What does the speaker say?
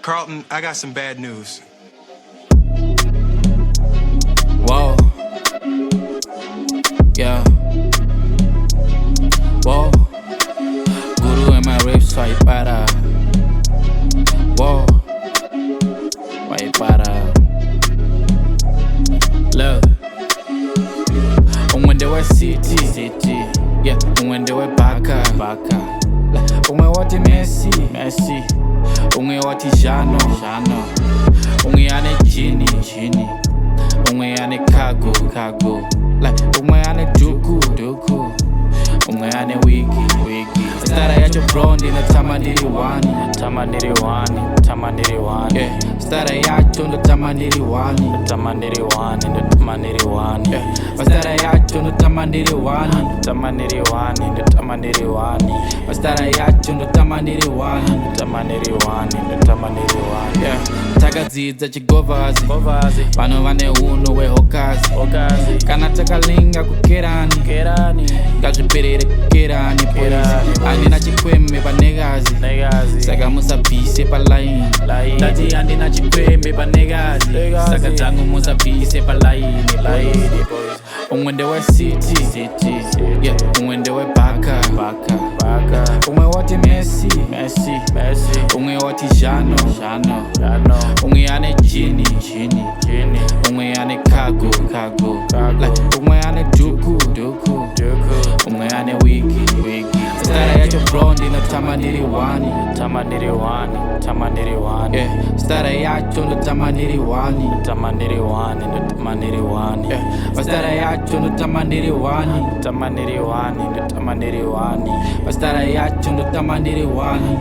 Carlton, I got some bad news. Whoa. Yeah. Whoa. Guru and my rape so para. Whoa. Why para? Look. When they were city. Yeah. When they were baka. When what Messi. When what Jano. When ane Gini. Unge ane kago. Like unge ane duku. Unge ane wiki. Stara yacho brondi na tamandiriwani. Yeah. Stara yacho na tamandiriwani. Yeah. Stara yacho na tamandiriwani. Stara yacho na tamandiriwani. Yeah. Takazidza chigovazi. Vano vane uno wehokazi. Kana takalinga kukerani. Ngazvipirire kukerani. Andina chikweme panegazi. Saka musabvise palaini. Tati andina chikweme panegazi. Saka dzangu musabvise palaini. Umwe ndewe city. Yeah. Umwe ndewe baka. Umwe wati Messi. Umwe wati Jano. Umwe ane Gini. Umwe ane kago. Like umwe ane duku. Umwe ane wiki. Stara yacho brondi na tamandiriwani. Yeah. Stara yacho na tamandiriwani. Yeah. Stara yacho na tamandiriwani. Stara yacho na tamandiriwani.